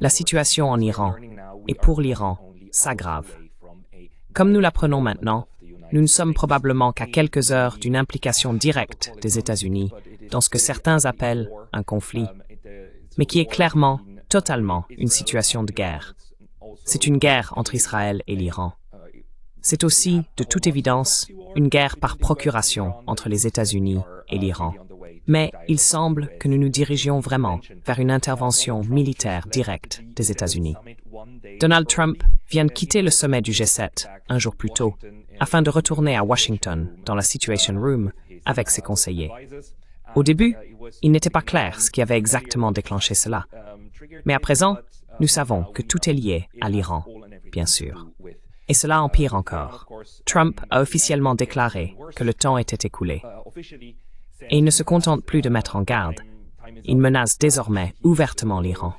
La situation en Iran et pour l'Iran s'aggrave. Comme nous l'apprenons maintenant, nous ne sommes probablement qu'à quelques heures d'une implication directe des États-Unis dans ce que certains appellent un conflit, mais qui est clairement, totalement, une situation de guerre. C'est une guerre entre Israël et l'Iran. C'est aussi, de toute évidence, une guerre par procuration entre les États-Unis et l'Iran. Mais il semble que nous nous dirigions vraiment vers une intervention militaire directe des États-Unis. Donald Trump vient de quitter le sommet du G7 un jour plus tôt, afin de retourner à Washington, dans la Situation Room, avec ses conseillers. Au début, il n'était pas clair ce qui avait exactement déclenché cela. Mais à présent, nous savons que tout est lié à l'Iran, bien sûr. Et cela empire encore. Trump a officiellement déclaré que le temps était écoulé. Et il ne se contente plus de mettre en garde. Il menace désormais ouvertement l'Iran.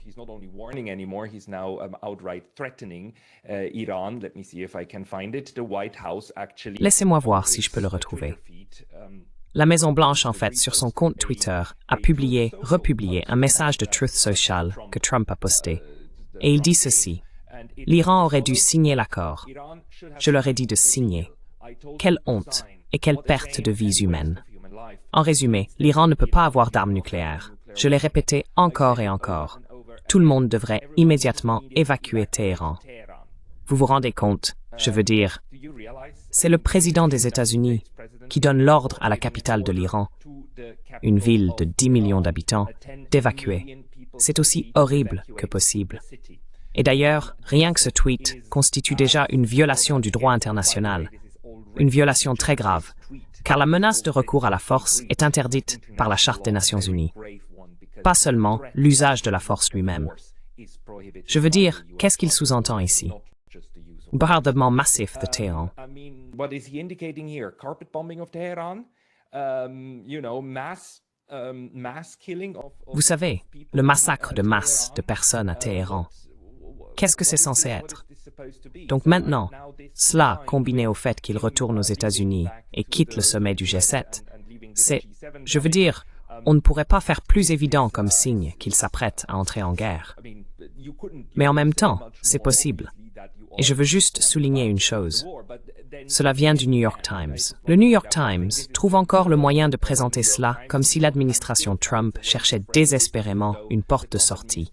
Laissez-moi voir si je peux le retrouver. La Maison-Blanche, en fait, sur son compte Twitter, a republié un message de Truth Social que Trump a posté. Et il dit ceci. L'Iran aurait dû signer l'accord. Je leur ai dit de signer. Quelle honte et quelle perte de vies humaines. En résumé, l'Iran ne peut pas avoir d'armes nucléaires. Je l'ai répété encore et encore. Tout le monde devrait immédiatement évacuer Téhéran. Vous vous rendez compte, je veux dire, c'est le président des États-Unis qui donne l'ordre à la capitale de l'Iran, une ville de 10 millions d'habitants, d'évacuer. C'est aussi horrible que possible. Et d'ailleurs, rien que ce tweet constitue déjà une violation du droit international, une violation très grave, car la menace de recours à la force est interdite par la Charte des Nations Unies. Pas seulement l'usage de la force lui-même. Je veux dire, qu'est-ce qu'il sous-entend ici? Bombardement massif de Téhéran. Vous savez, le massacre de masse de personnes à Téhéran. Qu'est-ce que c'est censé être? Donc maintenant, cela, combiné au fait qu'il retourne aux États-Unis et quitte le sommet du G7, je veux dire, on ne pourrait pas faire plus évident comme signe qu'il s'apprête à entrer en guerre. Mais en même temps, c'est possible. Et je veux juste souligner une chose. Cela vient du New York Times. Le New York Times trouve encore le moyen de présenter cela comme si l'administration Trump cherchait désespérément une porte de sortie.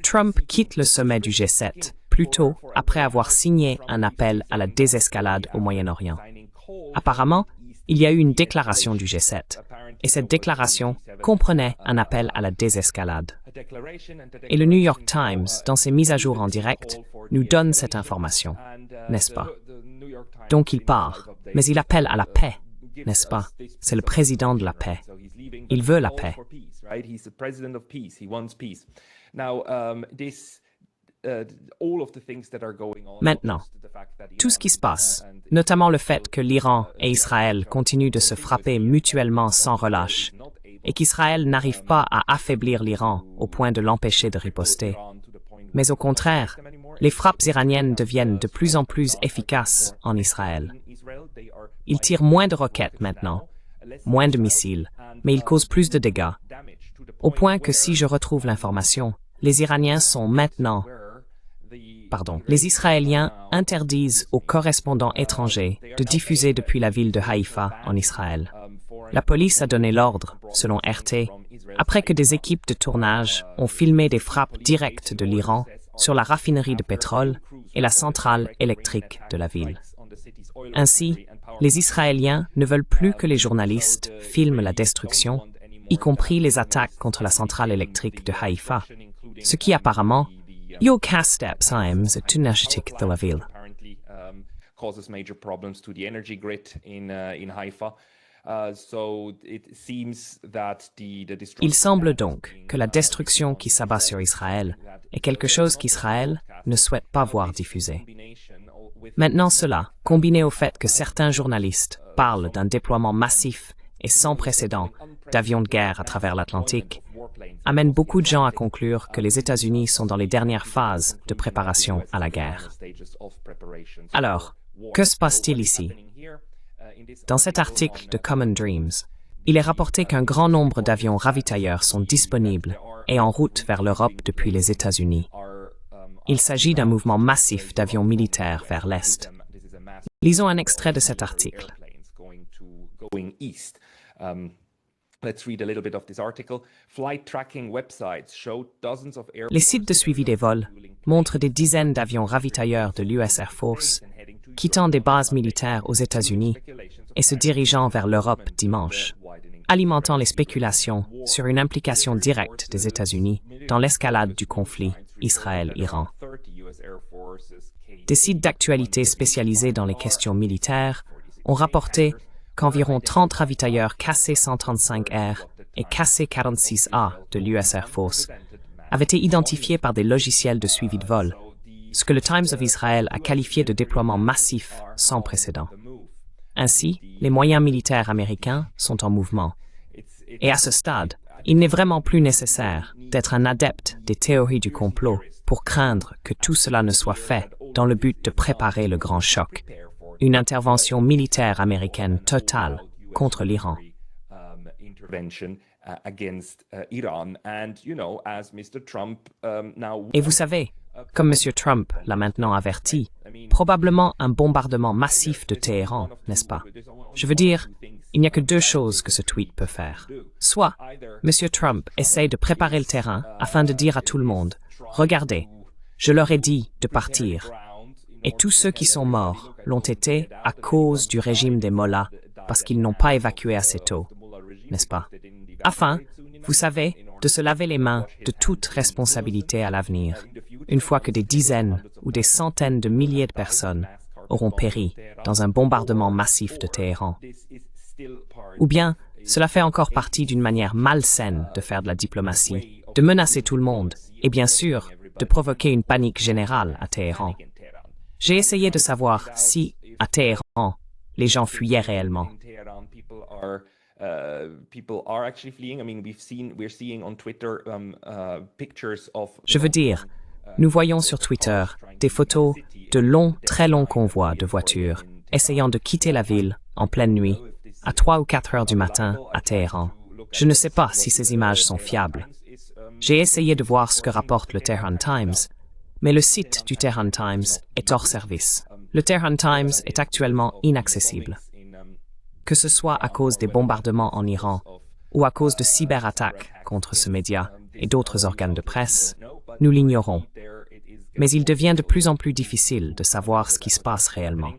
Trump quitte le sommet du G7, plutôt après avoir signé un appel à la désescalade au Moyen-Orient. Apparemment, il y a eu une déclaration du G7, et cette déclaration comprenait un appel à la désescalade. Et le New York Times, dans ses mises à jour en direct, nous donne cette information, n'est-ce pas? Donc il part, mais il appelle à la paix, n'est-ce pas? C'est le président de la paix. Il veut la paix. Maintenant, tout ce qui se passe, notamment le fait que l'Iran et Israël continuent de se frapper mutuellement sans relâche, et qu'Israël n'arrive pas à affaiblir l'Iran au point de l'empêcher de riposter, mais au contraire, les frappes iraniennes deviennent de plus en plus efficaces en Israël. Ils tirent moins de roquettes maintenant, moins de missiles, mais ils causent plus de dégâts, au point que si je retrouve l'information, les Israéliens interdisent aux correspondants étrangers de diffuser depuis la ville de Haïfa en Israël. La police a donné l'ordre, selon RT, après que des équipes de tournage ont filmé des frappes directes de l'Iran sur la raffinerie de pétrole et la centrale électrique de la ville. Ainsi, les Israéliens ne veulent plus que les journalistes filment la destruction, y compris les attaques contre la centrale électrique de Haïfa, ce qui apparemment causes major problems to the energy grid in Haifa. Il semble donc que la destruction qui s'abat sur Israël est quelque chose qu'Israël ne souhaite pas voir diffusé. Maintenant cela, combiné au fait que certains journalistes parlent d'un déploiement massif et sans précédent d'avions de guerre à travers l'Atlantique, amène beaucoup de gens à conclure que les États-Unis sont dans les dernières phases de préparation à la guerre. Alors, que se passe-t-il ici? Dans cet article de Common Dreams, il est rapporté qu'un grand nombre d'avions ravitailleurs sont disponibles et en route vers l'Europe depuis les États-Unis. Il s'agit d'un mouvement massif d'avions militaires vers l'Est. Lisons un extrait de cet article. Les sites de suivi des vols montrent des dizaines d'avions ravitailleurs de l'US Air Force quittant des bases militaires aux États-Unis et se dirigeant vers l'Europe dimanche, alimentant les spéculations sur une implication directe des États-Unis dans l'escalade du conflit Israël-Iran. Des sites d'actualité spécialisés dans les questions militaires ont rapporté qu'environ 30 ravitailleurs KC-135R et KC-46A de l'US Air Force avaient été identifiés par des logiciels de suivi de vol, ce que le Times of Israel a qualifié de déploiement massif sans précédent. Ainsi, les moyens militaires américains sont en mouvement. Et à ce stade, il n'est vraiment plus nécessaire d'être un adepte des théories du complot pour craindre que tout cela ne soit fait dans le but de préparer le grand choc, une intervention militaire américaine totale contre l'Iran. Et vous savez, comme M. Trump l'a maintenant averti, probablement un bombardement massif de Téhéran, n'est-ce pas? Je veux dire, il n'y a que deux choses que ce tweet peut faire. Soit, M. Trump essaye de préparer le terrain afin de dire à tout le monde, « Regardez, je leur ai dit de partir. » Et tous ceux qui sont morts l'ont été à cause du régime des mollahs parce qu'ils n'ont pas évacué assez tôt, n'est-ce pas? Afin, vous savez, de se laver les mains de toute responsabilité à l'avenir, une fois que des dizaines ou des centaines de milliers de personnes auront péri dans un bombardement massif de Téhéran. Ou bien, cela fait encore partie d'une manière malsaine de faire de la diplomatie, de menacer tout le monde, et bien sûr, de provoquer une panique générale à Téhéran. J'ai essayé de savoir si, à Téhéran, les gens fuyaient réellement. Je veux dire, nous voyons sur Twitter des photos de longs, très longs convois de voitures essayant de quitter la ville en pleine nuit, à 3 ou 4 heures du matin à Téhéran. Je ne sais pas si ces images sont fiables. J'ai essayé de voir ce que rapporte le Tehran Times, mais le site du Tehran Times est hors service. Le Tehran Times est actuellement inaccessible. Que ce soit à cause des bombardements en Iran ou à cause de cyberattaques contre ce média et d'autres organes de presse, nous l'ignorons. Mais il devient de plus en plus difficile de savoir ce qui se passe réellement.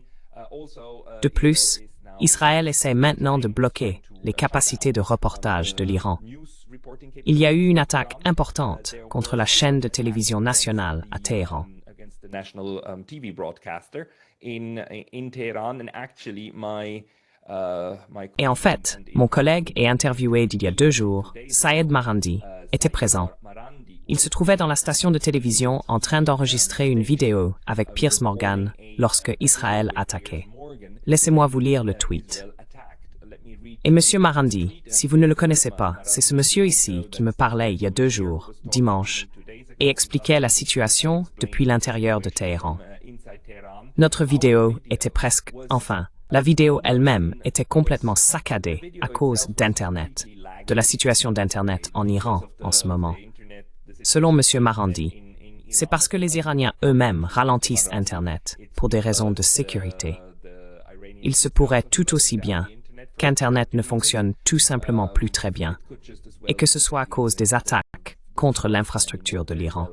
De plus, Israël essaie maintenant de bloquer les capacités de reportage de l'Iran. Il y a eu une attaque importante contre la chaîne de télévision nationale à Téhéran. Et en fait, mon collègue et interviewé d'il y a 2 jours, Syed Marandi, était présent. Il se trouvait dans la station de télévision en train d'enregistrer une vidéo avec Piers Morgan lorsque Israël attaquait. Laissez-moi vous lire le tweet. Et Monsieur Marandi, si vous ne le connaissez pas, c'est ce monsieur ici qui me parlait il y a 2 jours, dimanche, et expliquait la situation depuis l'intérieur de Téhéran. Notre vidéo était presque, enfin, la vidéo elle-même était complètement saccadée à cause d'Internet, de la situation d'Internet en Iran en ce moment. Selon M. Marandi, c'est parce que les Iraniens eux-mêmes ralentissent Internet pour des raisons de sécurité. Il se pourrait tout aussi bien qu'Internet ne fonctionne tout simplement plus très bien, et que ce soit à cause des attaques contre l'infrastructure de l'Iran.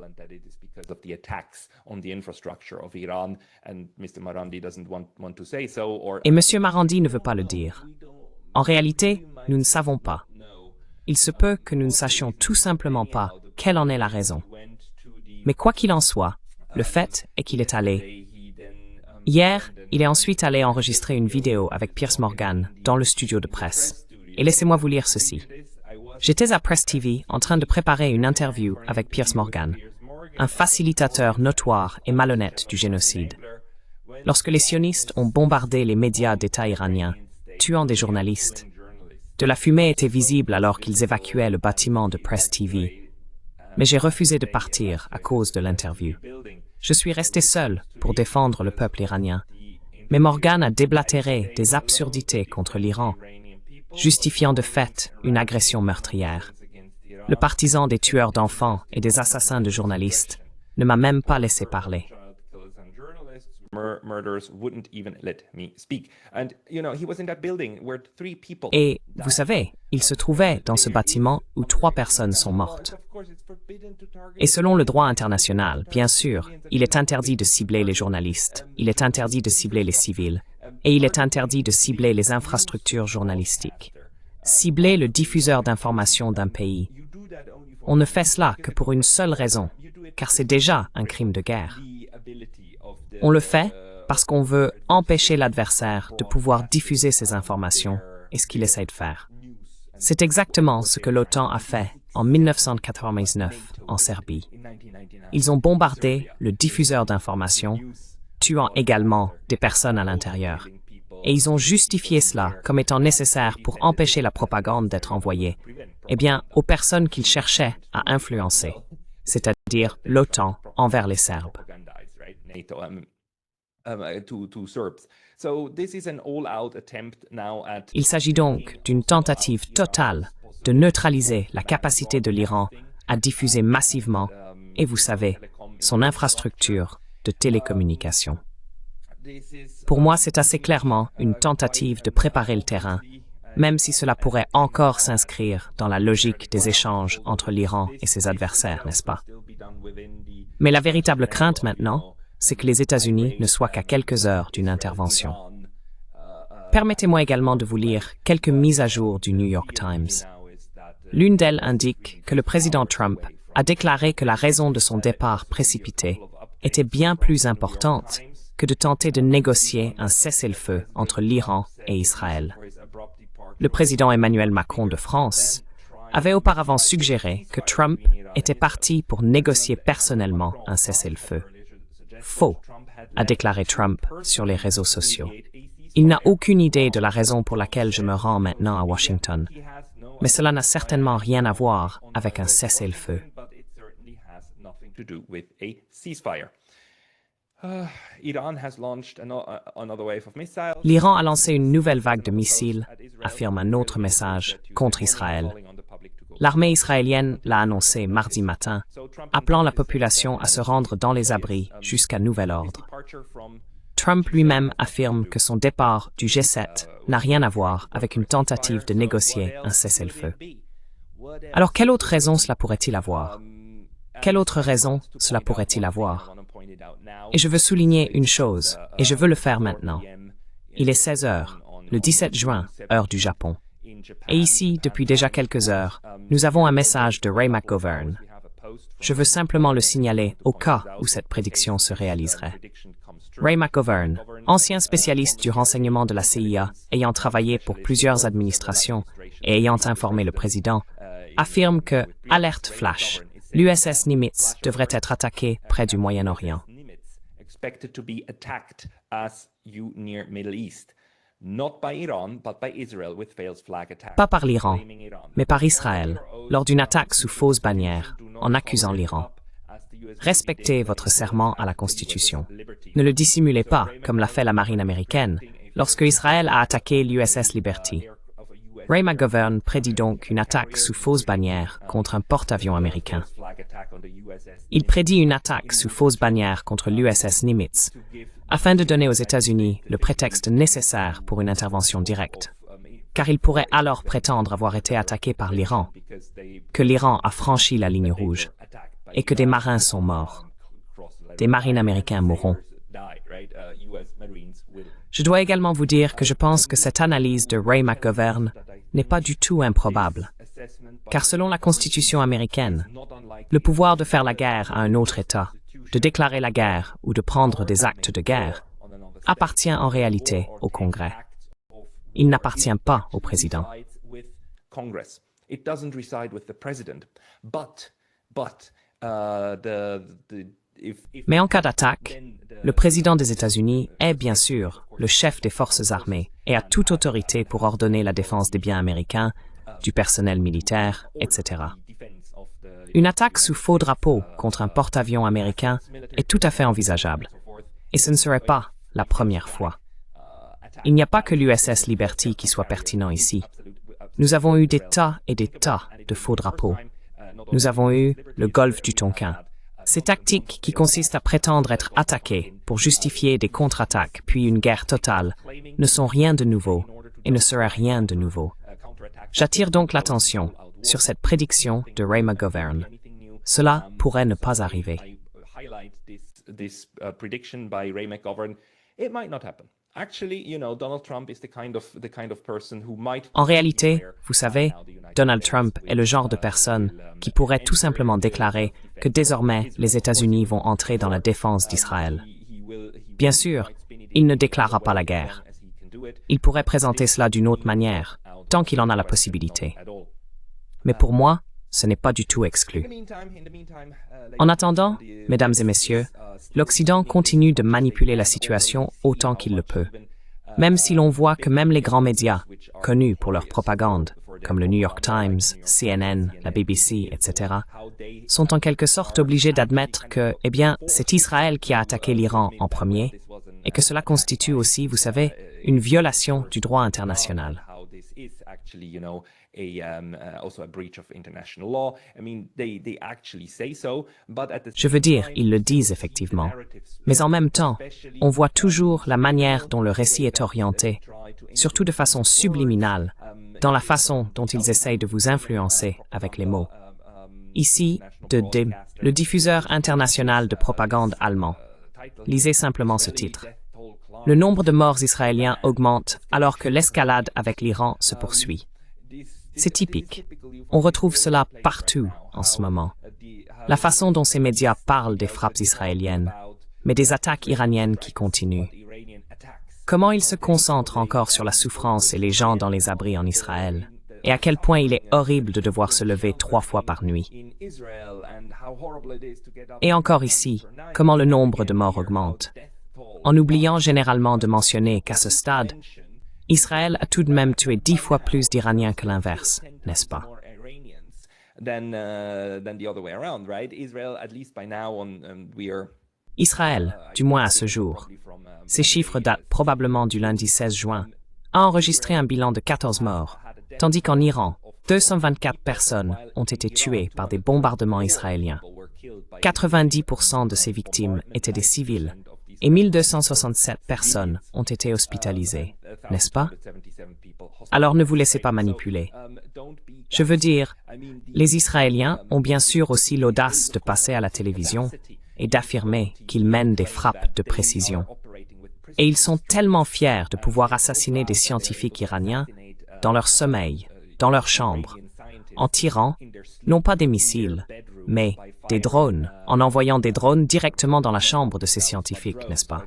Et M. Marandi ne veut pas le dire. En réalité, nous ne savons pas. Il se peut que nous ne sachions tout simplement pas quelle en est la raison. Mais quoi qu'il en soit, le fait est qu'il est allé. Hier, il est ensuite allé enregistrer une vidéo avec Piers Morgan dans le studio de presse. Et laissez-moi vous lire ceci. J'étais à Press TV en train de préparer une interview avec Piers Morgan, un facilitateur notoire et malhonnête du génocide. Lorsque les sionistes ont bombardé les médias d'État iraniens, tuant des journalistes, de la fumée était visible alors qu'ils évacuaient le bâtiment de Press TV. Mais j'ai refusé de partir à cause de l'interview. Je suis resté seul pour défendre le peuple iranien. Mais Morgan a déblatéré des absurdités contre l'Iran. justifiant de fait une agression meurtrière. Le partisan des tueurs d'enfants et des assassins de journalistes ne m'a même pas laissé parler. Et, vous savez, il se trouvait dans ce bâtiment où 3 personnes sont mortes. Et selon le droit international, bien sûr, il est interdit de cibler les journalistes, il est interdit de cibler les civils, et il est interdit de cibler les infrastructures journalistiques. Cibler le diffuseur d'informations d'un pays. On ne fait cela que pour une seule raison, car c'est déjà un crime de guerre. On le fait parce qu'on veut empêcher l'adversaire de pouvoir diffuser ces informations et ce qu'il essaie de faire. C'est exactement ce que l'OTAN a fait en 1999 en Serbie. Ils ont bombardé le diffuseur d'informations, tuant également des personnes à l'intérieur. Et ils ont justifié cela comme étant nécessaire pour empêcher la propagande d'être envoyée, eh bien, aux personnes qu'ils cherchaient à influencer, c'est-à-dire l'OTAN envers les Serbes. Il s'agit donc d'une tentative totale de neutraliser la capacité de l'Iran à diffuser massivement, et vous savez, son infrastructure de télécommunication. Pour moi, c'est assez clairement une tentative de préparer le terrain, même si cela pourrait encore s'inscrire dans la logique des échanges entre l'Iran et ses adversaires, n'est-ce pas? Mais la véritable crainte maintenant, c'est que les États-Unis ne soient qu'à quelques heures d'une intervention. Permettez-moi également de vous lire quelques mises à jour du New York Times. L'une d'elles indique que le président Trump a déclaré que la raison de son départ précipité était bien plus importante que de tenter de négocier un cessez-le-feu entre l'Iran et Israël. Le président Emmanuel Macron de France avait auparavant suggéré que Trump était parti pour négocier personnellement un cessez-le-feu. Faux, a déclaré Trump sur les réseaux sociaux. Il n'a aucune idée de la raison pour laquelle je me rends maintenant à Washington, mais cela n'a certainement rien à voir avec un cessez-le-feu. L'Iran a lancé une nouvelle vague de missiles, affirme un autre message, contre Israël. L'armée israélienne l'a annoncé mardi matin, appelant la population à se rendre dans les abris jusqu'à nouvel ordre. Trump lui-même affirme que son départ du G7 n'a rien à voir avec une tentative de négocier un cessez-le-feu. Alors, quelle autre raison cela pourrait-il avoir? Quelle autre raison cela pourrait-il avoir? Et je veux souligner une chose, et je veux le faire maintenant. Il est 16 heures, le 17 juin, heure du Japon. Et ici, depuis déjà quelques heures, nous avons un message de Ray McGovern. Je veux simplement le signaler au cas où cette prédiction se réaliserait. Ray McGovern, ancien spécialiste du renseignement de la CIA, ayant travaillé pour plusieurs administrations et ayant informé le président, affirme que, alerte flash, l'USS Nimitz devrait être attaqué près du Moyen-Orient. Pas par l'Iran, mais par Israël, lors d'une attaque sous fausse bannière, en accusant l'Iran. Respectez votre serment à la Constitution. Ne le dissimulez pas, comme l'a fait la marine américaine, lorsque Israël a attaqué l'USS Liberty. Ray McGovern prédit donc une attaque sous fausse bannière contre un porte-avions américain. Il prédit une attaque sous fausse bannière contre l'USS Nimitz, afin de donner aux États-Unis le prétexte nécessaire pour une intervention directe, car il pourrait alors prétendre avoir été attaqué par l'Iran, que l'Iran a franchi la ligne rouge, et que des marins sont morts. Des marines américains mourront. Je dois également vous dire que je pense que cette analyse de Ray McGovern n'est pas du tout improbable, car selon la Constitution américaine, le pouvoir de faire la guerre à un autre État, de déclarer la guerre ou de prendre des actes de guerre, appartient en réalité au Congrès. Il n'appartient pas au président. Mais en cas d'attaque, le président des États-Unis est bien sûr le chef des forces armées et a toute autorité pour ordonner la défense des biens américains, du personnel militaire, etc. Une attaque sous faux drapeau contre un porte-avions américain est tout à fait envisageable, et ce ne serait pas la première fois. Il n'y a pas que l'USS Liberty qui soit pertinent ici. Nous avons eu des tas et des tas de faux drapeaux. Nous avons eu le golfe du Tonkin. Ces tactiques qui consistent à prétendre être attaqués pour justifier des contre-attaques puis une guerre totale ne sont rien de nouveau et ne seraient rien de nouveau. J'attire donc l'attention sur cette prédiction de Ray McGovern. Cela pourrait ne pas arriver. En réalité, vous savez, Donald Trump est le genre de personne qui pourrait tout simplement déclarer que désormais les États-Unis vont entrer dans la défense d'Israël. Bien sûr, il ne déclarera pas la guerre. Il pourrait présenter cela d'une autre manière, tant qu'il en a la possibilité. Mais pour moi, ce n'est pas du tout exclu. En attendant, mesdames et messieurs, l'Occident continue de manipuler la situation autant qu'il le peut. Même si l'on voit que même les grands médias, connus pour leur propagande, comme le New York Times, CNN, la BBC, etc., sont en quelque sorte obligés d'admettre que, eh bien, c'est Israël qui a attaqué l'Iran en premier, et que cela constitue aussi, vous savez, une violation du droit international. Je veux dire, ils le disent effectivement. Mais en même temps, on voit toujours la manière dont le récit est orienté, surtout de façon subliminale, dans la façon dont ils essayent de vous influencer avec les mots. Ici, le diffuseur international de propagande allemand. Lisez simplement ce titre. Le nombre de morts israéliens augmente alors que l'escalade avec l'Iran se poursuit. C'est typique. On retrouve cela partout en ce moment. La façon dont ces médias parlent des frappes israéliennes, mais des attaques iraniennes qui continuent. Comment ils se concentrent encore sur la souffrance et les gens dans les abris en Israël, et à quel point il est horrible de devoir se lever 3 fois par nuit. Et encore ici, comment le nombre de morts augmente. En oubliant généralement de mentionner qu'à ce stade, Israël a tout de même tué 10 fois plus d'Iraniens que l'inverse, n'est-ce pas? Israël, du moins à ce jour, ces chiffres datent probablement du lundi 16 juin, a enregistré un bilan de 14 morts, tandis qu'en Iran, 224 personnes ont été tuées par des bombardements israéliens. 90% de ces victimes étaient des civils, et 1267 personnes ont été hospitalisées, n'est-ce pas? Alors ne vous laissez pas manipuler. Je veux dire, les Israéliens ont bien sûr aussi l'audace de passer à la télévision et d'affirmer qu'ils mènent des frappes de précision. Et ils sont tellement fiers de pouvoir assassiner des scientifiques iraniens dans leur sommeil, dans leur chambre, en tirant, non pas des missiles, mais des drones, en envoyant des drones directement dans la chambre de ces scientifiques, n'est-ce pas?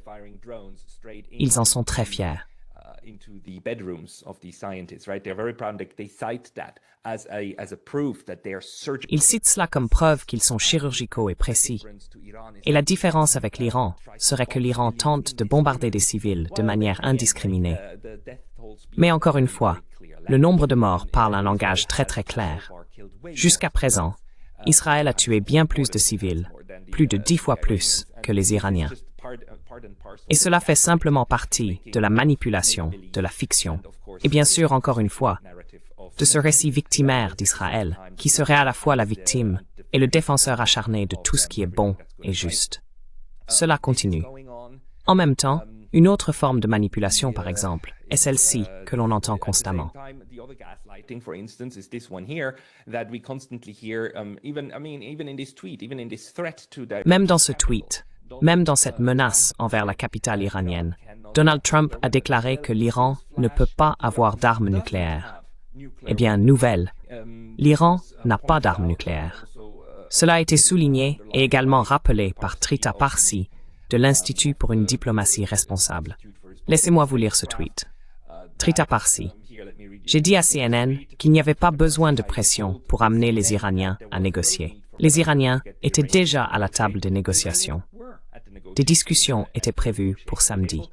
Ils en sont très fiers. Ils citent cela comme preuve qu'ils sont chirurgicaux et précis. Et la différence avec l'Iran serait que l'Iran tente de bombarder des civils de manière indiscriminée. Mais encore une fois, le nombre de morts parle un langage très très clair. Jusqu'à présent, Israël a tué bien plus de civils, plus de 10 fois plus que les Iraniens. Et cela fait simplement partie de la manipulation, de la fiction, et bien sûr, encore une fois, de ce récit victimaire d'Israël, qui serait à la fois la victime et le défenseur acharné de tout ce qui est bon et juste. Cela continue. En même temps, une autre forme de manipulation, par exemple, est celle-ci que l'on entend constamment. Même dans ce tweet, même dans cette menace envers la capitale iranienne, Donald Trump a déclaré que l'Iran ne peut pas avoir d'armes nucléaires. Eh bien, nouvelle, l'Iran n'a pas d'armes nucléaires. Cela a été souligné et également rappelé par Trita Parsi de l'Institut pour une diplomatie responsable. Laissez-moi vous lire ce tweet. Trita Parsi. J'ai dit à CNN qu'il n'y avait pas besoin de pression pour amener les Iraniens à négocier. Les Iraniens étaient déjà à la table des négociations. Des discussions étaient prévues pour samedi.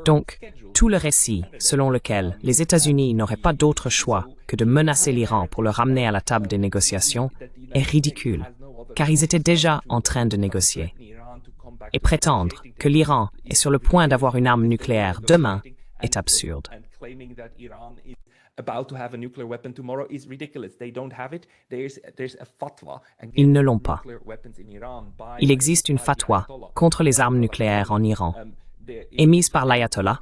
Donc, tout le récit selon lequel les États-Unis n'auraient pas d'autre choix que de menacer l'Iran pour le ramener à la table des négociations est ridicule, car ils étaient déjà en train de négocier. Et prétendre que l'Iran est sur le point d'avoir une arme nucléaire demain est absurde. about to have a nuclear weapon tomorrow is ridiculous. They don't have it. There's a fatwa Ils ne l'ont pas. nuclear weapons in Iran by Il existe une fatwa contre les armes nucléaires en Iran, émise par l'ayatollah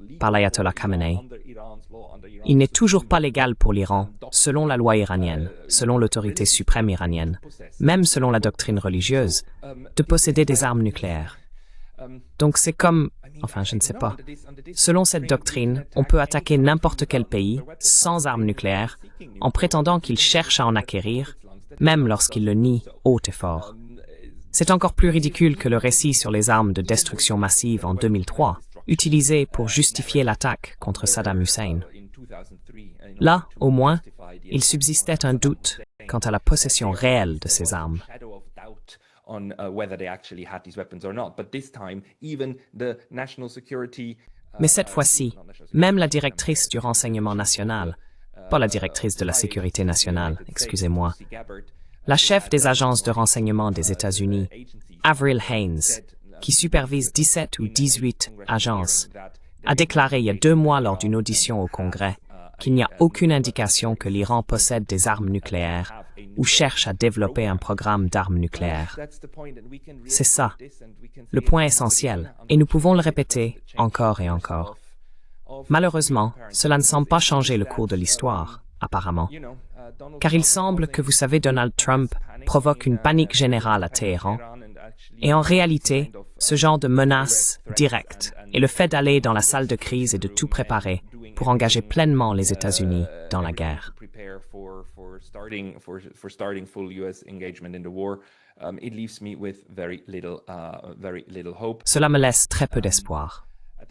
Khamenei. Il n'est toujours pas légal pour l'Iran, selon la loi iranienne, selon l'autorité suprême iranienne, même selon la doctrine religieuse, de posséder des armes nucléaires. Donc c'est comme, enfin je ne sais pas, selon cette doctrine, on peut attaquer n'importe quel pays sans armes nucléaires en prétendant qu'il cherche à en acquérir, même lorsqu'il le nie haut et fort. C'est encore plus ridicule que le récit sur les armes de destruction massive en 2003, utilisées pour justifier l'attaque contre Saddam Hussein. Là, au moins, il subsistait un doute quant à la possession réelle de ces armes. Mais cette fois-ci, même la directrice du renseignement national, pas la directrice de la sécurité nationale, excusez-moi, la chef des agences de renseignement des États-Unis, Avril Haines, qui supervise 17 ou 18 agences, a déclaré il y a 2 mois lors d'une audition au Congrès qu'il n'y a aucune indication que l'Iran possède des armes nucléaires ou cherche à développer un programme d'armes nucléaires. C'est ça, le point essentiel, et nous pouvons le répéter encore et encore. Malheureusement, cela ne semble pas changer le cours de l'histoire, apparemment. Car il semble que, vous savez, Donald Trump provoque une panique générale à Téhéran. Et en réalité, ce genre de menace directe et le fait d'aller dans la salle de crise et de tout préparer pour engager pleinement les États-Unis dans la guerre. Cela me laisse très peu d'espoir.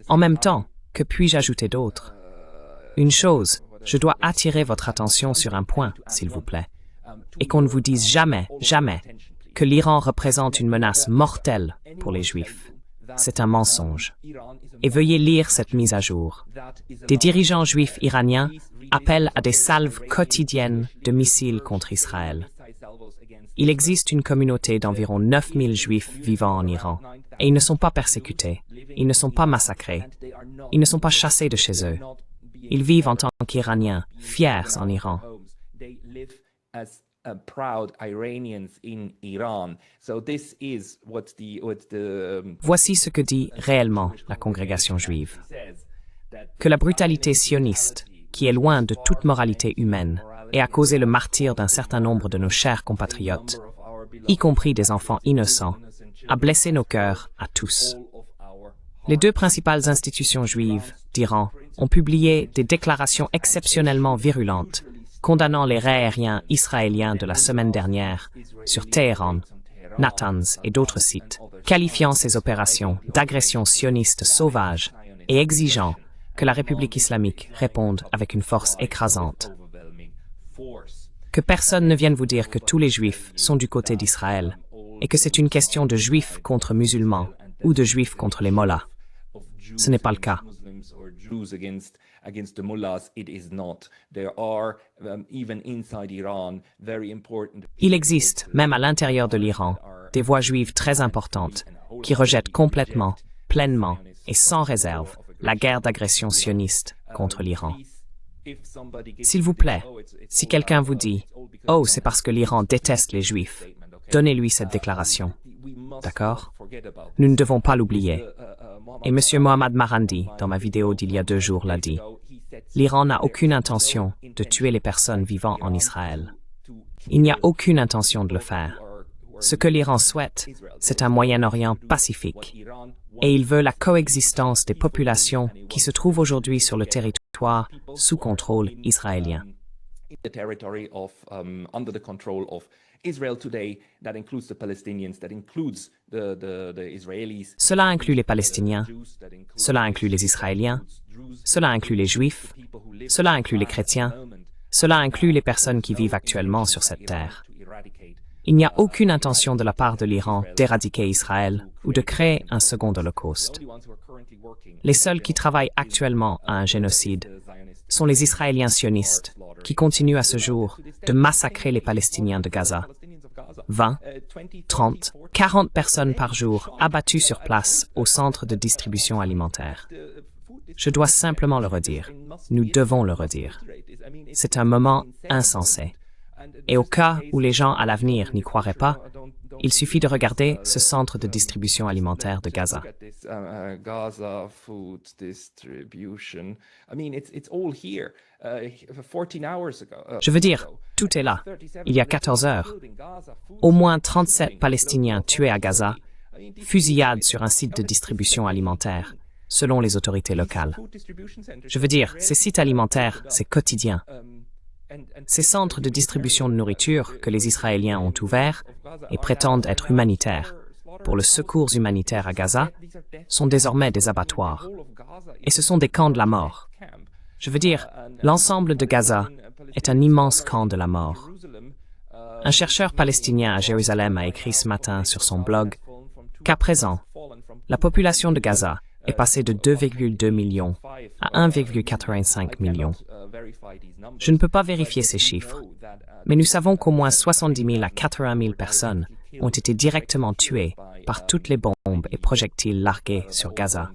En même temps, que puis-je ajouter d'autre? Une chose, je dois attirer votre attention sur un point, s'il vous plaît, et qu'on ne vous dise jamais, jamais, que l'Iran représente une menace mortelle pour les Juifs. C'est un mensonge. Et veuillez lire cette mise à jour. Des dirigeants juifs iraniens appellent à des salves quotidiennes de missiles contre Israël. Il existe une communauté d'environ 9000 Juifs vivant en Iran, et ils ne sont pas persécutés, ils ne sont pas massacrés, ils ne sont pas chassés de chez eux. Ils vivent en tant qu'Iraniens, fiers en Iran. Voici ce que dit réellement la congrégation juive. Que la brutalité sioniste, qui est loin de toute moralité humaine, et a causé le martyre d'un certain nombre de nos chers compatriotes, y compris des enfants innocents, a blessé nos cœurs à tous. Les 2 principales institutions juives d'Iran ont publié des déclarations exceptionnellement virulentes condamnant les raids aériens israéliens de la semaine dernière sur Téhéran, Natanz et d'autres sites, qualifiant ces opérations d'agressions sionistes sauvages et exigeant que la République islamique réponde avec une force écrasante. Que personne ne vienne vous dire que tous les juifs sont du côté d'Israël et que c'est une question de juifs contre musulmans ou de juifs contre les mollahs. Ce n'est pas le cas. Il existe, même à l'intérieur de l'Iran, des voix juives très importantes qui rejettent complètement, pleinement et sans réserve la guerre d'agression sioniste contre l'Iran. S'il vous plaît, si quelqu'un vous dit « Oh, c'est parce que l'Iran déteste les Juifs », donnez-lui cette déclaration. D'accord? Nous ne devons pas l'oublier. Et M. Mohammad Marandi, dans ma vidéo d'il y a 2 jours, l'a dit. L'Iran n'a aucune intention de tuer les personnes vivant en Israël. Il n'y a aucune intention de le faire. Ce que l'Iran souhaite, c'est un Moyen-Orient pacifique. Et il veut la coexistence des populations qui se trouvent aujourd'hui sur le territoire sous contrôle israélien. Cela inclut les Palestiniens, cela inclut les Israéliens, cela inclut les Juifs, cela inclut les chrétiens, cela inclut les personnes qui vivent actuellement sur cette terre. Il n'y a aucune intention de la part de l'Iran d'éradiquer Israël ou de créer un second holocauste. Les seuls qui travaillent actuellement à un génocide sont les Israéliens sionistes, qui continuent à ce jour de massacrer les Palestiniens de Gaza. 20, 30, 40 personnes par jour abattues sur place au centre de distribution alimentaire. Je dois simplement le redire. Nous devons le redire. C'est un moment insensé. Et au cas où les gens à l'avenir n'y croiraient pas, il suffit de regarder ce centre de distribution alimentaire de Gaza. Je veux dire, tout est là. Il y a 14 heures, au moins 37 Palestiniens tués à Gaza, fusillade sur un site de distribution alimentaire, selon les autorités locales. Je veux dire, ces sites alimentaires, c'est quotidien. Ces centres de distribution de nourriture que les Israéliens ont ouverts et prétendent être humanitaires pour le secours humanitaire à Gaza sont désormais des abattoirs. Et ce sont des camps de la mort. Je veux dire, l'ensemble de Gaza est un immense camp de la mort. Un chercheur palestinien à Jérusalem a écrit ce matin sur son blog qu'à présent, la population de Gaza est passée de 2,2 millions à 1,85 millions. Je ne peux pas vérifier ces chiffres, mais nous savons qu'au moins 70 000 à 80 000 personnes ont été directement tuées par toutes les bombes et projectiles largués sur Gaza.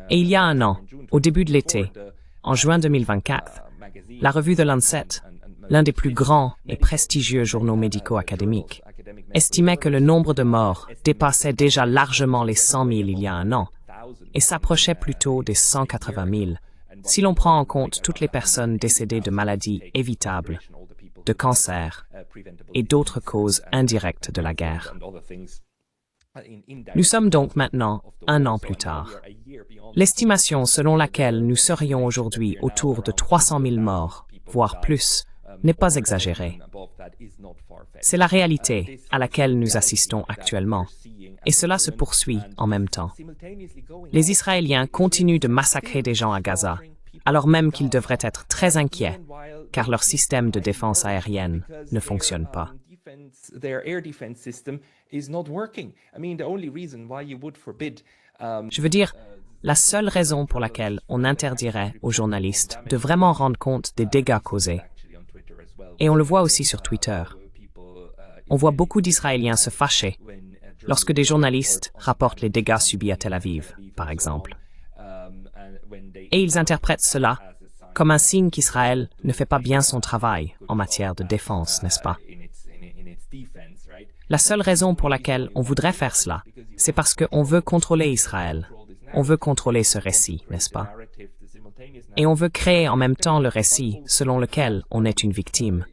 Et il y a un an, au début de l'été, en juin 2024, la revue The Lancet, l'un des plus grands et prestigieux journaux médicaux académiques, estimait que le nombre de morts dépassait déjà largement les 100 000 il y a un an et s'approchait plutôt des 180 000 si l'on prend en compte toutes les personnes décédées de maladies évitables, de cancer et d'autres causes indirectes de la guerre. Nous sommes donc maintenant un an plus tard. L'estimation selon laquelle nous serions aujourd'hui autour de 300 000 morts, voire plus, n'est pas exagérée. C'est la réalité à laquelle nous assistons actuellement, et cela se poursuit en même temps. Les Israéliens continuent de massacrer des gens à Gaza, alors même qu'ils devraient être très inquiets, car leur système de défense aérienne ne fonctionne pas. Je veux dire, la seule raison pour laquelle on interdirait aux journalistes de vraiment rendre compte des dégâts causés, et on le voit aussi sur Twitter, on voit beaucoup d'Israéliens se fâcher lorsque des journalistes rapportent les dégâts subis à Tel Aviv, par exemple. Et ils interprètent cela comme un signe qu'Israël ne fait pas bien son travail en matière de défense, n'est-ce pas? La seule raison pour laquelle on voudrait faire cela, c'est parce qu'on veut contrôler Israël. On veut contrôler ce récit, n'est-ce pas? Et on veut créer en même temps le récit selon lequel on est une victime,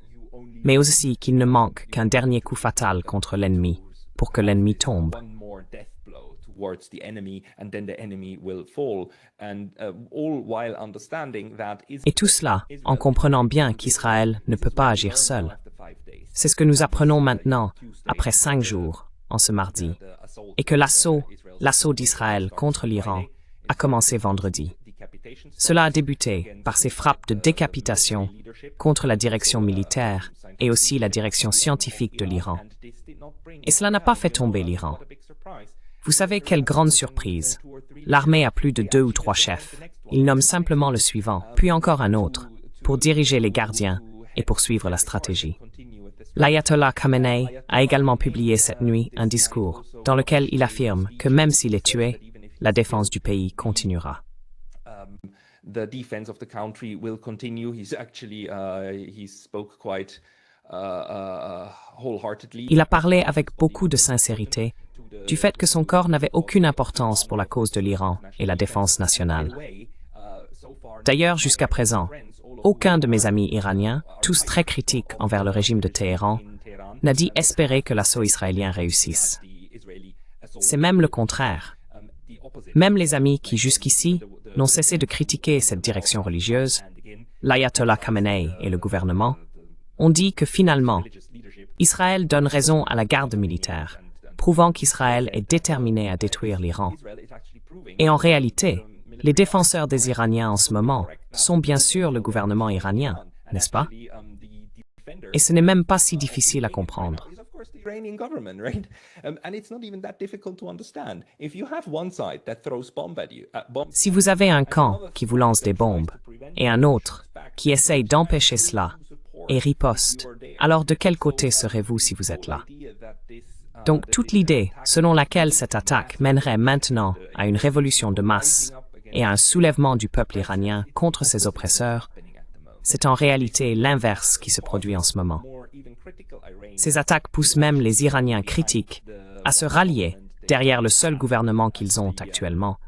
mais aussi qu'il ne manque qu'un dernier coup fatal contre l'ennemi pour que l'ennemi tombe. Et tout cela en comprenant bien qu'Israël ne peut pas agir seul. C'est ce que nous apprenons maintenant, après 5 jours, en ce mardi, et que l'assaut d'Israël contre l'Iran a commencé vendredi. Cela a débuté par ces frappes de décapitation contre la direction militaire et aussi la direction scientifique de l'Iran. Et cela n'a pas fait tomber l'Iran. Vous savez quelle grande surprise. L'armée a plus de 2 ou 3 chefs. Ils nomment simplement le suivant, puis encore un autre, pour diriger les gardiens et poursuivre la stratégie. L'ayatollah Khamenei a également publié cette nuit un discours dans lequel il affirme que même s'il est tué, la défense du pays continuera. The defense of the country will continue. He spoke quite wholeheartedly. Il a parlé avec beaucoup de sincérité du fait que son corps n'avait aucune importance pour la cause de l'Iran et la défense nationale. D'ailleurs, jusqu'à présent, aucun de mes amis iraniens, tous très critiques envers le régime de Téhéran, n'a dit espérer que l'assaut israélien réussisse. C'est même le contraire. Même les amis qui, jusqu'ici, n'ont cessé de critiquer cette direction religieuse, l'ayatollah Khamenei et le gouvernement, ont dit que finalement, Israël donne raison à la garde militaire, prouvant qu'Israël est déterminé à détruire l'Iran. Et en réalité, les défenseurs des Iraniens en ce moment sont bien sûr le gouvernement iranien, n'est-ce pas? Et ce n'est même pas si difficile à comprendre. Si vous avez un camp qui vous lance des bombes et un autre qui essaye d'empêcher cela et riposte, alors de quel côté serez-vous si vous êtes là? Donc toute l'idée selon laquelle cette attaque mènerait maintenant à une révolution de masse et à un soulèvement du peuple iranien contre ses oppresseurs, c'est en réalité l'inverse qui se produit en ce moment. Ces attaques poussent même les Iraniens critiques à se rallier derrière le seul gouvernement qu'ils ont actuellement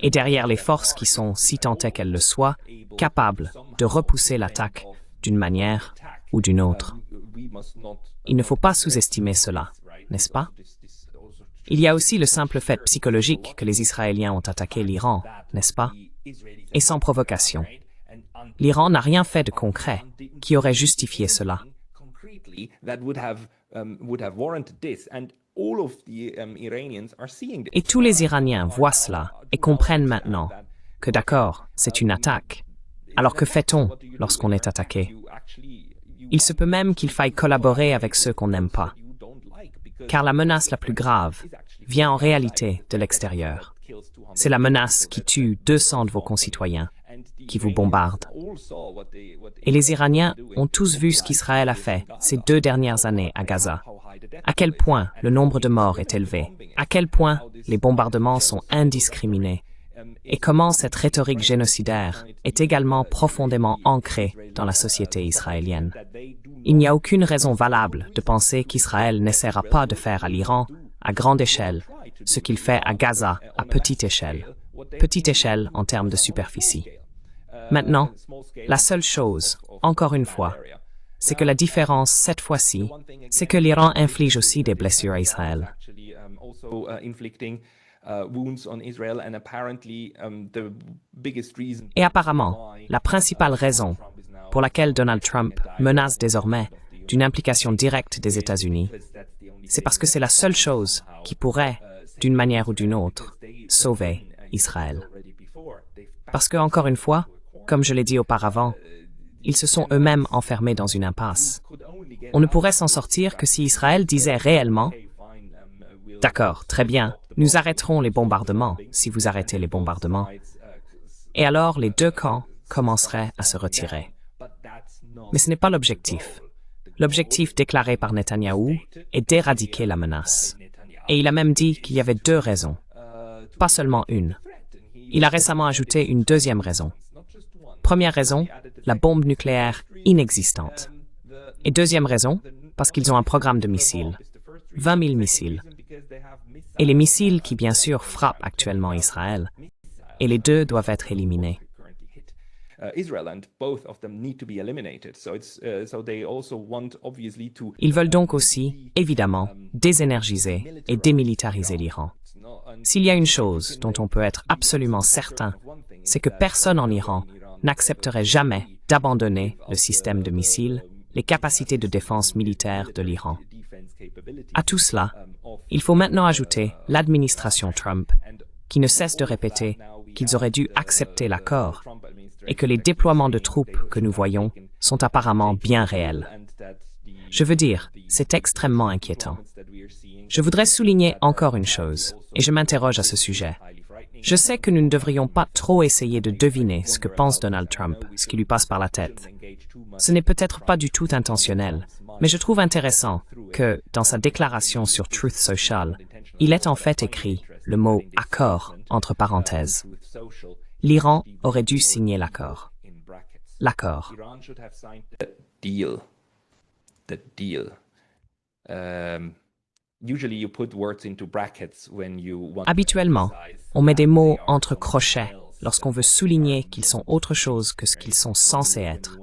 et derrière les forces qui sont, si tant est qu'elles le soient, capables de repousser l'attaque d'une manière ou d'une autre. Il ne faut pas sous-estimer cela, n'est-ce pas? Il y a aussi le simple fait psychologique que les Israéliens ont attaqué l'Iran, n'est-ce pas? Et sans provocation. L'Iran n'a rien fait de concret qui aurait justifié cela. Et tous les Iraniens voient cela et comprennent maintenant que d'accord, c'est une attaque. Alors que fait-on lorsqu'on est attaqué? Il se peut même qu'il faille collaborer avec ceux qu'on n'aime pas. Car la menace la plus grave vient en réalité de l'extérieur. C'est la menace qui tue 200 de vos concitoyens, qui vous bombarde. Et les Iraniens ont tous vu ce qu'Israël a fait ces 2 dernières années à Gaza. À quel point le nombre de morts est élevé, à quel point les bombardements sont indiscriminés, et comment cette rhétorique génocidaire est également profondément ancrée dans la société israélienne. Il n'y a aucune raison valable de penser qu'Israël n'essaiera pas de faire à l'Iran, à grande échelle, ce qu'il fait à Gaza à petite échelle en termes de superficie. Maintenant, la seule chose, encore une fois, c'est que la différence cette fois-ci, c'est que l'Iran inflige aussi des blessures à Israël. Et apparemment, la principale raison pour laquelle Donald Trump menace désormais d'une implication directe des États-Unis, c'est parce que c'est la seule chose qui pourrait, d'une manière ou d'une autre, sauver Israël. Parce que, encore une fois, comme je l'ai dit auparavant, ils se sont eux-mêmes enfermés dans une impasse. On ne pourrait s'en sortir que si Israël disait réellement « D'accord, très bien, nous arrêterons les bombardements si vous arrêtez les bombardements. » Et alors les 2 camps commenceraient à se retirer. Mais ce n'est pas l'objectif. L'objectif déclaré par Netanyahou est d'éradiquer la menace. Et il a même dit qu'il y avait 2 raisons, pas seulement une. Il a récemment ajouté une 2e raison. Première raison, la bombe nucléaire inexistante. Et 2e raison, parce qu'ils ont un programme de missiles. 20 000 missiles. Et les missiles qui, bien sûr, frappent actuellement Israël. Et les 2 doivent être éliminés. Ils veulent donc aussi, évidemment, désénergiser et démilitariser l'Iran. S'il y a une chose dont on peut être absolument certain, c'est que personne en Iran n'accepterait jamais d'abandonner le système de missiles, les capacités de défense militaire de l'Iran. À tout cela, il faut maintenant ajouter l'administration Trump, qui ne cesse de répéter qu'ils auraient dû accepter l'accord et que les déploiements de troupes que nous voyons sont apparemment bien réels. Je veux dire, c'est extrêmement inquiétant. Je voudrais souligner encore une chose, et je m'interroge à ce sujet. Je sais que nous ne devrions pas trop essayer de deviner ce que pense Donald Trump, ce qui lui passe par la tête. Ce n'est peut-être pas du tout intentionnel, mais je trouve intéressant que, dans sa déclaration sur Truth Social, il ait en fait écrit le mot « accord » entre parenthèses. L'Iran aurait dû signer l'accord. L'accord. Habituellement, on met des mots entre crochets lorsqu'on veut souligner qu'ils sont autre chose que ce qu'ils sont censés être.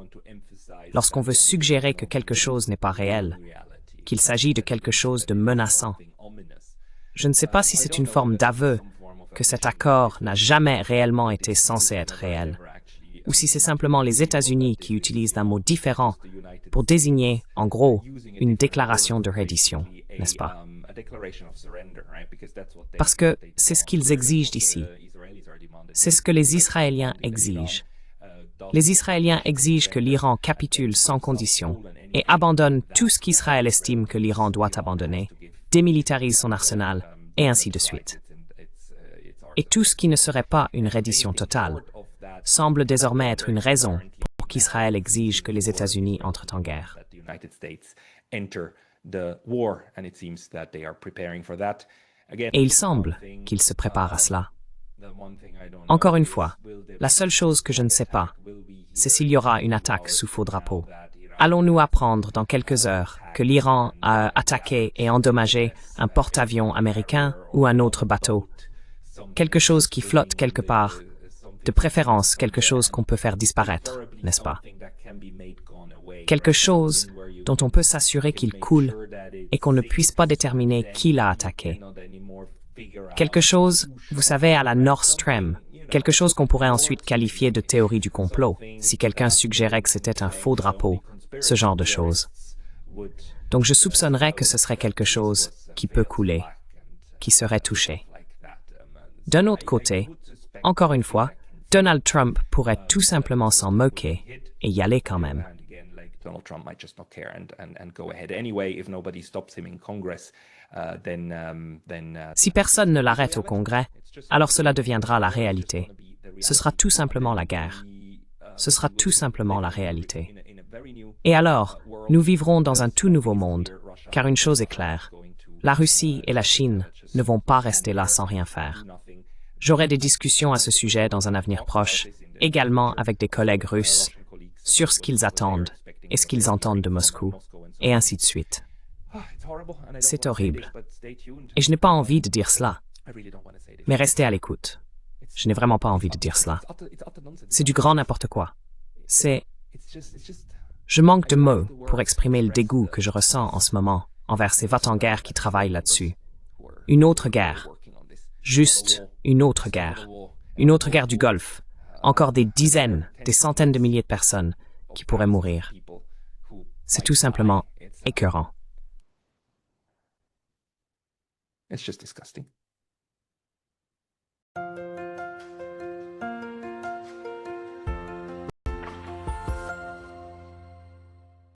Lorsqu'on veut suggérer que quelque chose n'est pas réel, qu'il s'agit de quelque chose de menaçant. Je ne sais pas si c'est une forme d'aveu que cet accord n'a jamais réellement été censé être réel, ou si c'est simplement les États-Unis qui utilisent un mot différent pour désigner, en gros, une déclaration de reddition, n'est-ce pas? Parce que c'est ce qu'ils exigent ici. C'est ce que les Israéliens exigent. Les Israéliens exigent que l'Iran capitule sans condition et abandonne tout ce qu'Israël estime que l'Iran doit abandonner, démilitarise son arsenal, et ainsi de suite. Et tout ce qui ne serait pas une reddition totale semble désormais être une raison pour qu'Israël exige que les États-Unis entrent en guerre. the war, and it seems that they are preparing for that. Again, Et il semble qu'ils se préparent à cela. Encore une fois, la seule chose que je ne sais pas, c'est s'il y aura une attaque sous faux drapeau. Allons-nous apprendre dans quelques heures que l'Iran a attaqué et endommagé un porte-avions américain ou un autre bateau? Quelque chose qui flotte quelque part, de préférence quelque chose qu'on peut faire disparaître, n'est-ce pas? Quelque chose dont on peut s'assurer qu'il coule et qu'on ne puisse pas déterminer qui l'a attaqué. Quelque chose, vous savez, à la Nord Stream, quelque chose qu'on pourrait ensuite qualifier de théorie du complot, si quelqu'un suggérait que c'était un faux drapeau, ce genre de choses. Donc je soupçonnerais que ce serait quelque chose qui peut couler, qui serait touché. D'un autre côté, encore une fois, Donald Trump pourrait tout simplement s'en moquer et y aller quand même. Donald Trump might just not care and go ahead anyway if nobody stops him in Congress. Si personne ne l'arrête au Congrès, alors cela deviendra la réalité. Ce sera tout simplement la guerre. Ce sera tout simplement la réalité. Et alors, nous vivrons dans un tout nouveau monde, car une chose est claire, la Russie et la Chine ne vont pas rester là sans rien faire. J'aurai des discussions à ce sujet dans un avenir proche, également avec des collègues russes, sur ce qu'ils attendent et ce qu'ils entendent de Moscou, et ainsi de suite. C'est horrible. Et je n'ai pas envie de dire cela. Mais restez à l'écoute. Je n'ai vraiment pas envie de dire cela. C'est du grand n'importe quoi. Je manque de mots pour exprimer le dégoût que je ressens en ce moment envers ces va-t-en-guerre qui travaillent là-dessus. Une autre guerre. Juste une autre guerre. Une autre guerre du Golfe. Encore des dizaines, des centaines de milliers de personnes qui pourraient mourir. C'est tout simplement écœurant. It's just disgusting.